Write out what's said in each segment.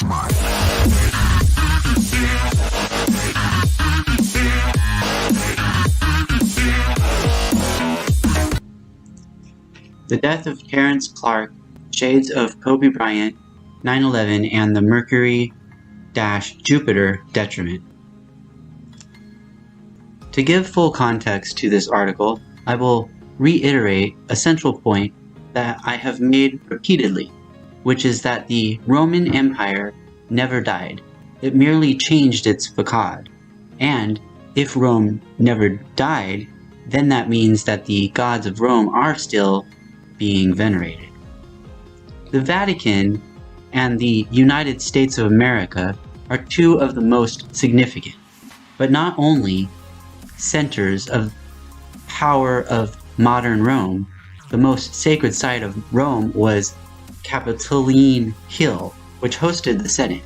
smart. The death of Terrence, Clarke, shades of Kobe Bryant, 9/11, and the Mercury-Jupiter detriment. To give full context to this article, I will reiterate a central point that I have made repeatedly, which is that the Roman Empire never died. It merely changed its facade. And if Rome never died, then that means that the gods of Rome are still being venerated. The Vatican and the United States of America are two of the most significant, but not only centers of power of modern Rome. The most sacred site of Rome was Capitoline Hill, which hosted the Senate,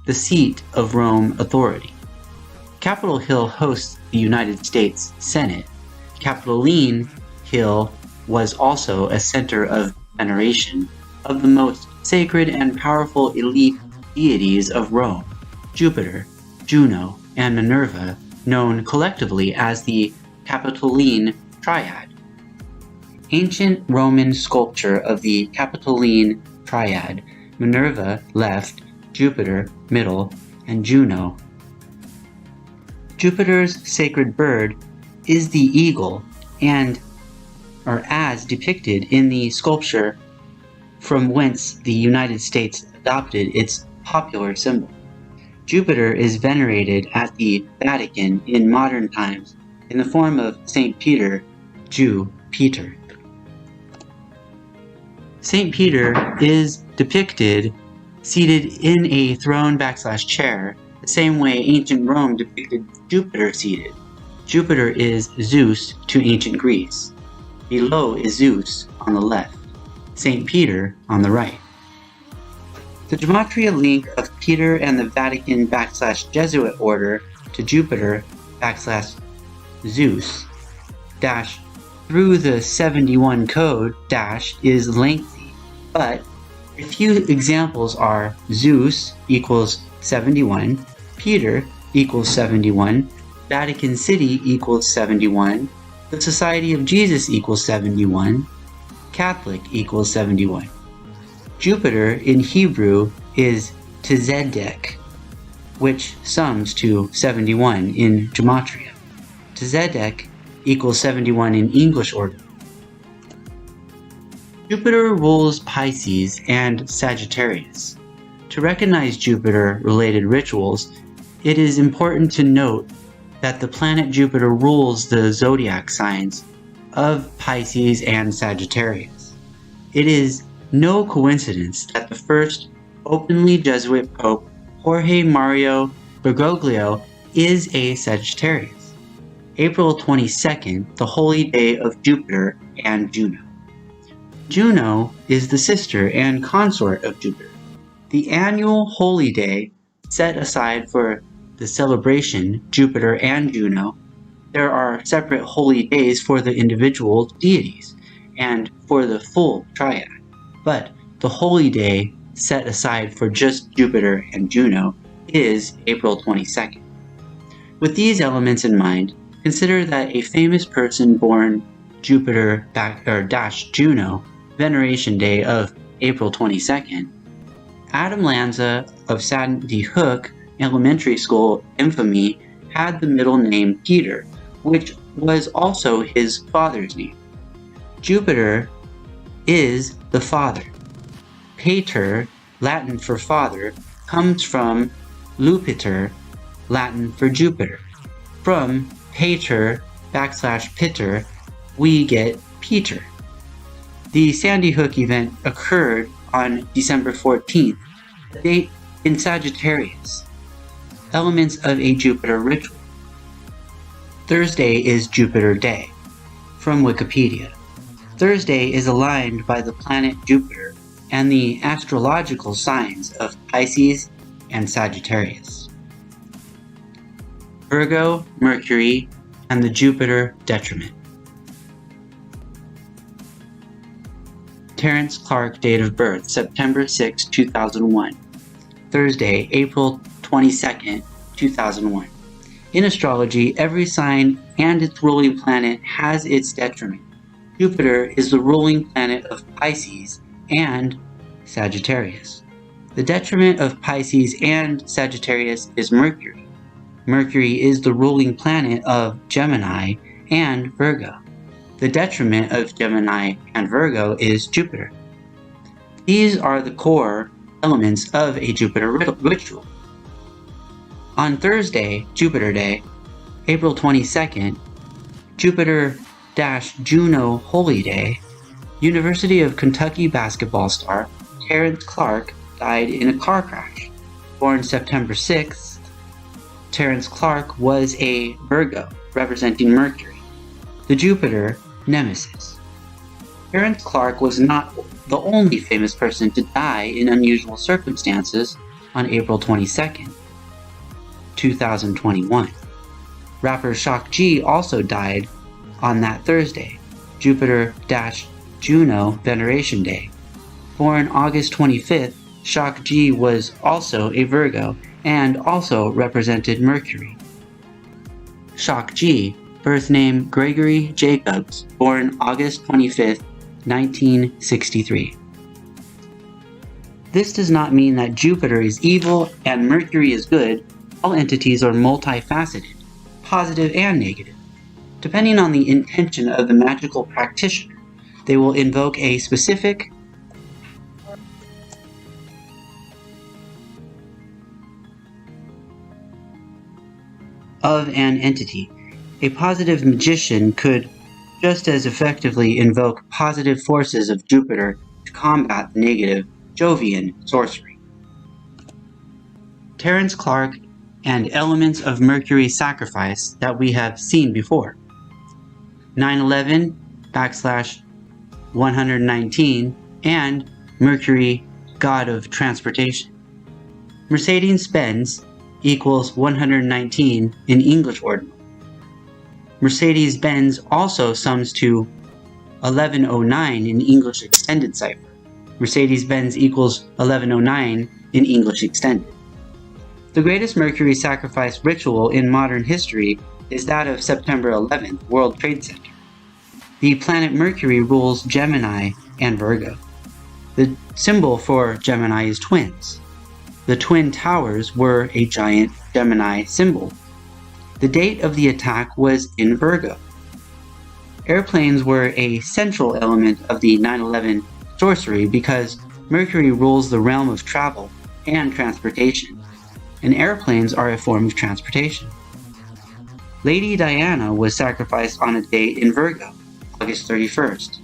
the seat of Rome authority. Capitol Hill hosts the United States Senate. Capitoline Hill was also a center of veneration of the most sacred and powerful elite deities of Rome, Jupiter, Juno, and Minerva, known collectively as the Capitoline Triad. Ancient Roman sculpture of the Capitoline Triad, Minerva left, Jupiter middle, and Juno. Jupiter's sacred bird is the eagle, or as depicted in the sculpture from whence the United States adopted its popular symbol. Jupiter is venerated at the Vatican in modern times in the form of Saint Peter, Jew Peter. Saint Peter is depicted seated in a throne/chair, the same way ancient Rome depicted Jupiter seated. Jupiter is Zeus to ancient Greece. Below is Zeus on the left, Saint Peter on the right. The gematria link of Peter and the Vatican/Jesuit order to Jupiter/Zeus through the 71 code is lengthy, but a few examples are Zeus equals 71, Peter equals 71, Vatican City equals 71, the Society of Jesus equals 71, Catholic equals 71. Jupiter in Hebrew is Tzedek, which sums to 71 in gematria. Tzedek equals 71 in English order. Jupiter rules Pisces and Sagittarius. To recognize Jupiter-related rituals, it is important to note that the planet Jupiter rules the zodiac signs of Pisces and Sagittarius. It is no coincidence that the first openly Jesuit Pope, Jorge Mario Bergoglio, is a Sagittarius. April 22nd, the holy day of Jupiter and Juno. Juno is the sister and consort of Jupiter. The annual holy day set aside for the celebration Jupiter and Juno. There are separate holy days for the individual deities and for the full triad, but the holy day set aside for just Jupiter and Juno is April 22nd. With these elements in mind, consider that a famous person born Jupiter-Juno veneration day of April 22nd, Adam Lanza of Sandy Hook Elementary School infamy had the middle name Peter, which was also his father's name. Jupiter is the father. Pater, Latin for father, comes from Lupiter, Latin for Jupiter. From Pater /Piter, we get Peter. The Sandy Hook event occurred on December 14th, a date in Sagittarius. Elements of a Jupiter ritual. Thursday is Jupiter Day. From Wikipedia. Thursday is aligned by the planet Jupiter and the astrological signs of Pisces and Sagittarius. Virgo, Mercury, and the Jupiter detriment. Terrence, Clarke, date of birth, September 6, 2001. Thursday, April 22nd, 2001. In astrology, every sign and its ruling planet has its detriment. Jupiter is the ruling planet of Pisces and Sagittarius. The detriment of Pisces and Sagittarius is Mercury. Mercury is the ruling planet of Gemini and Virgo. The detriment of Gemini and Virgo is Jupiter. These are the core elements of a Jupiter ritual. On Thursday, Jupiter Day, April 22nd, Jupiter-Juno Holy Day, University of Kentucky basketball star Terrence Clarke died in a car crash. Born September 6th, Terrence Clarke was a Virgo, representing Mercury, the Jupiter nemesis. Terrence Clarke was not the only famous person to die in unusual circumstances on April 22nd, 2021. Rapper Shock G also died on that Thursday, Jupiter-Juno Veneration Day. Born August 25th, Shock G was also a Virgo and also represented Mercury. Shock G, birth name Gregory Jacobs, born August 25th, 1963. This does not mean that Jupiter is evil and Mercury is good. All entities are multifaceted, positive and negative. Depending on the intention of the magical practitioner, they will invoke a specific of an entity. A positive magician could just as effectively invoke positive forces of Jupiter to combat the negative Jovian sorcery. Terrence Clarke and elements of Mercury sacrifice that we have seen before. 9/11/119 and Mercury, god of transportation. Mercedes-Benz equals 119 in English ordinal. Mercedes-Benz also sums to 1109 in English extended cipher. Mercedes-Benz equals 1109 in English extended. The greatest Mercury sacrifice ritual in modern history is that of September 11th, World Trade Center. The planet Mercury rules Gemini and Virgo. The symbol for Gemini is twins. The Twin Towers were a giant Gemini symbol. The date of the attack was in Virgo. Airplanes were a central element of the 9/11 sorcery because Mercury rules the realm of travel and transportation, and airplanes are a form of transportation. Lady Diana was sacrificed on a date in Virgo, August 31st,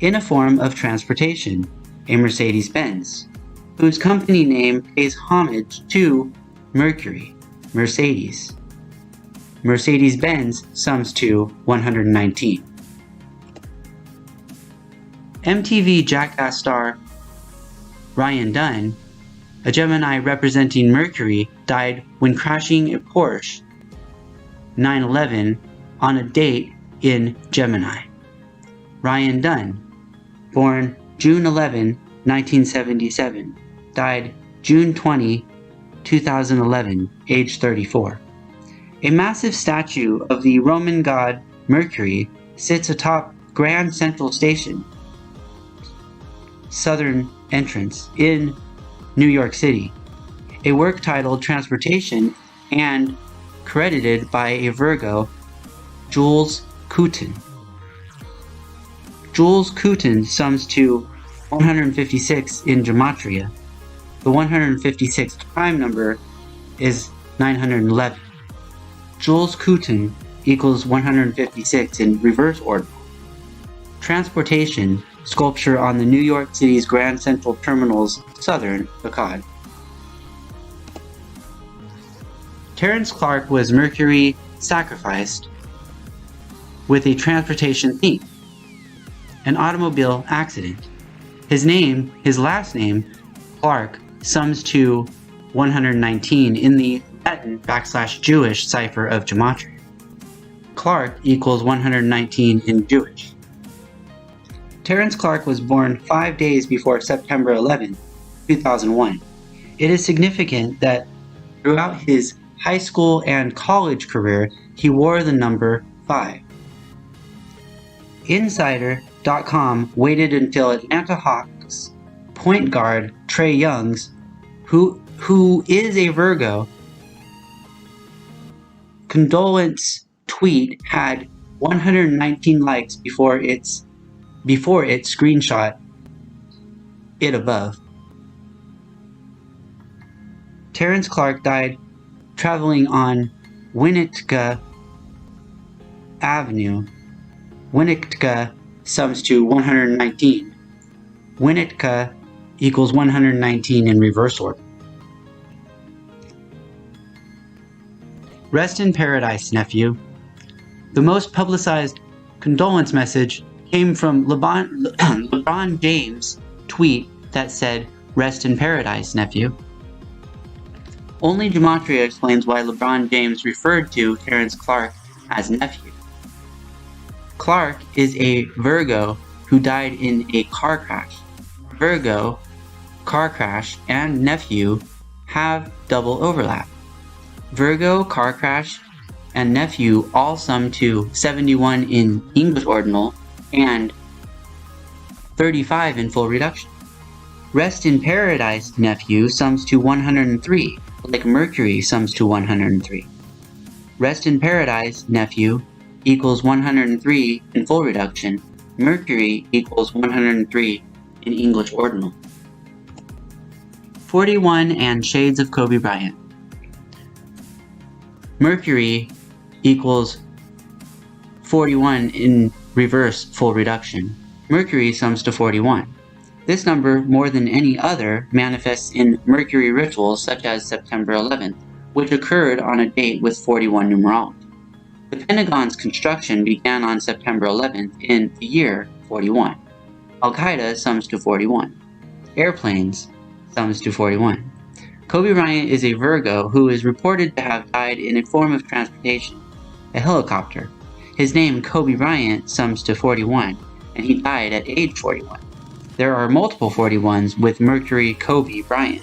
in a form of transportation, a Mercedes-Benz, whose company name pays homage to Mercury, Mercedes. Mercedes-Benz sums to 119. MTV Jackass star Ryan Dunn, a Gemini representing Mercury, died when crashing a Porsche 911 on a date in Gemini. Ryan Dunn, born June 11, 1977, died June 20, 2011, age 34. A massive statue of the Roman god Mercury sits atop Grand Central Station, southern entrance in New York City. A work titled Transportation and credited by a Virgo, Jules Coutin. Jules Coutin sums to 156 in Gematria. The 156th prime number is 911. Jules Coutin equals 156 in reverse order. Transportation, sculpture on the New York City's Grand Central Terminal's southern facade. Terrence Clarke was Mercury sacrificed with a transportation theme, an automobile accident. His last name, Clarke, sums to 119 in the Latin/Jewish cipher of Gematria. Clarke equals 119 in Jewish. Terrence Clarke was born 5 days before September 11, 2001. It is significant that throughout his high school and college career, he wore the number 5. Insider.com waited until Atlanta Hawks point guard Trae Young's, who is a Virgo, condolence tweet had 119 likes before it screenshot it above. Terrence Clarke died traveling on Winnetka Avenue. Winnetka sums to 119. Winnetka equals 119 in reverse order. Rest in paradise, nephew. The most publicized condolence message came from LeBron James' tweet that said, "Rest in paradise, nephew." Only Gematria explains why LeBron James referred to Terrence Clarke as nephew. Clarke is a Virgo who died in a car crash. Virgo, car crash, and nephew have double overlap. Virgo, car crash, and nephew all sum to 71 in English ordinal and 35 in full reduction. Rest in paradise, nephew, sums to 103, like Mercury sums to 103. Rest in paradise, nephew, equals 103 in full reduction. Mercury equals 103 in English ordinal. 41 and shades of Kobe Bryant. Mercury equals 41 in reverse full reduction. Mercury sums to 41. This number, more than any other, manifests in Mercury rituals such as September 11th, which occurred on a date with 41 numerology. The Pentagon's construction began on September 11th in the year 41. Al-Qaeda sums to 41. Airplanes sums to 41. Kobe Bryant is a Virgo who is reported to have died in a form of transportation, a helicopter. His name, Kobe Bryant, sums to 41, and he died at age 41. There are multiple 41s with Mercury Kobe Bryant.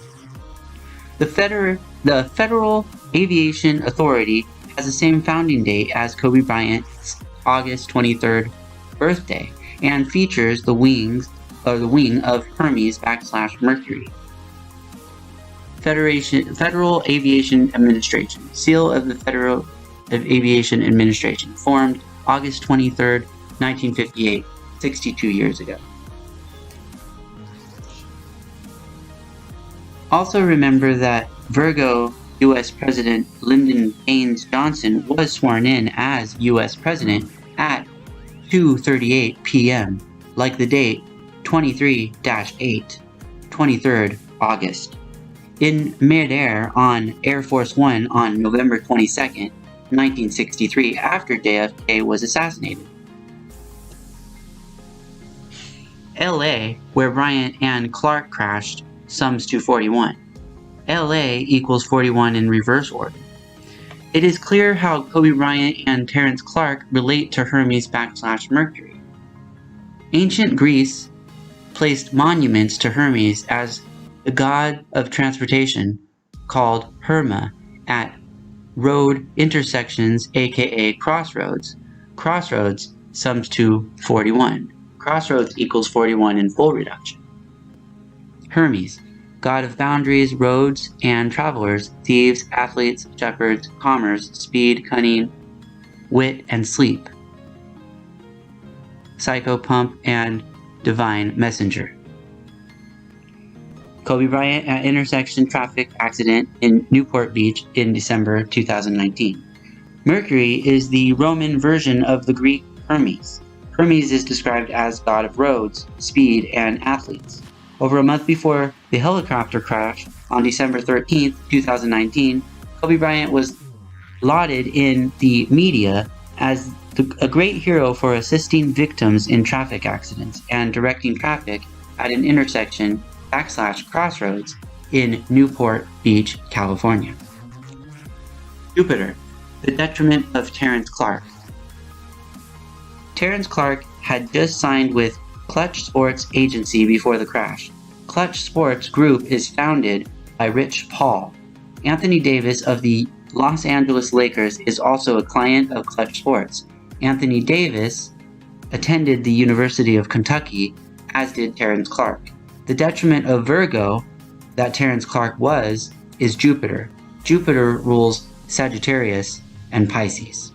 The Federal Aviation Authority has the same founding date as Kobe Bryant's August 23rd birthday and features the wing of Hermes / Mercury. Federal Aviation Administration, seal of the Federal Aviation Administration, formed August 23rd, 1958, 62 years ago. Also remember that Virgo U.S. President Lyndon Baines Johnson was sworn in as U.S. President at 2:38 p.m., like the date 23-8, 23rd August. In midair on Air Force One on November 22nd, 1963, after JFK was assassinated. LA, where Bryant and Clarke crashed, sums to 41. LA equals 41 in reverse order. It is clear how Kobe Bryant and Terrence Clarke relate to Hermes / Mercury. Ancient Greece placed monuments to Hermes as the god of transportation, called Herma, at road intersections, aka crossroads. Crossroads sums to 41. Crossroads equals 41 in full reduction. Hermes, god of boundaries, roads, and travelers, thieves, athletes, shepherds, commerce, speed, cunning, wit, and sleep. Psychopump and divine messenger. Kobe Bryant at intersection traffic accident in Newport Beach in December 2019. Mercury is the Roman version of the Greek Hermes. Hermes is described as god of roads, speed, and athletes. Over a month before the helicopter crash on December 13, 2019, Kobe Bryant was lauded in the media as a great hero for assisting victims in traffic accidents and directing traffic at an intersection / crossroads in Newport Beach, California. Jupiter, the detriment of Terrence Clarke. Terrence Clarke had just signed with Clutch Sports Agency before the crash. Clutch Sports Group is founded by Rich Paul. Anthony Davis of the Los Angeles Lakers is also a client of Clutch Sports. Anthony Davis attended the University of Kentucky, as did Terrence Clarke. The detriment of Virgo that Terrence Clarke was is Jupiter. Jupiter rules Sagittarius and Pisces.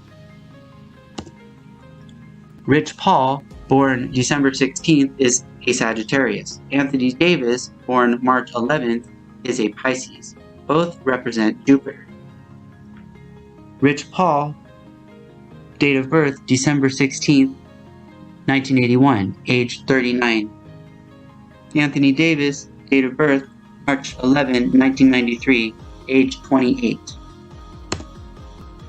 Rich Paul, born December 16th, is a Sagittarius. Anthony Davis, born March 11th, is a Pisces. Both represent Jupiter. Rich Paul, date of birth December 16th, 1981, age 39. Anthony Davis, date of birth March 11, 1993, age 28.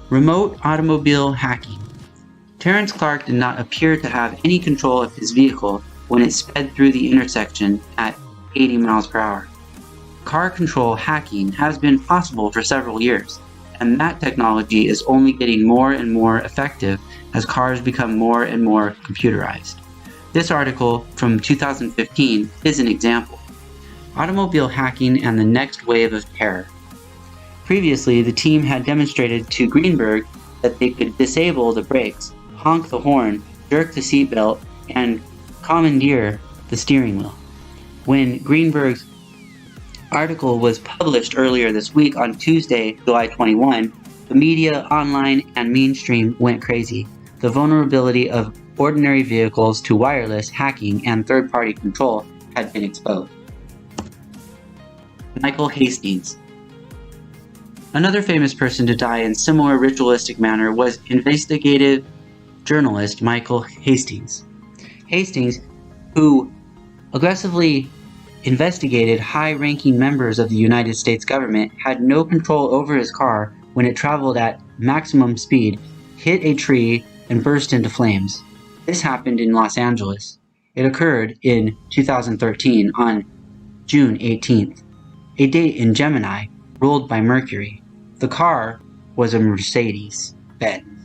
Remote automobile hacking. Terrence Clarke did not appear to have any control of his vehicle when it sped through the intersection at 80 miles per hour. Car control hacking has been possible for several years, and that technology is only getting more and more effective as cars become more and more computerized. This article from 2015 is an example. Automobile hacking and the next wave of terror. Previously, the team had demonstrated to Greenberg that they could disable the brakes, honk the horn, jerk the seatbelt, and commandeer the steering wheel. When Greenberg's article was published earlier this week on Tuesday, July 21, the media, online, and mainstream went crazy. The vulnerability of ordinary vehicles to wireless hacking and third-party control had been exposed. Michael Hastings. Another famous person to die in similar ritualistic manner was investigative journalist Michael Hastings. Hastings, who aggressively investigated high-ranking members of the United States government, had no control over his car when it traveled at maximum speed, hit a tree, and burst into flames. This happened in Los Angeles. It occurred in 2013 on June 18th, a date in Gemini ruled by Mercury. The car was a Mercedes-Benz.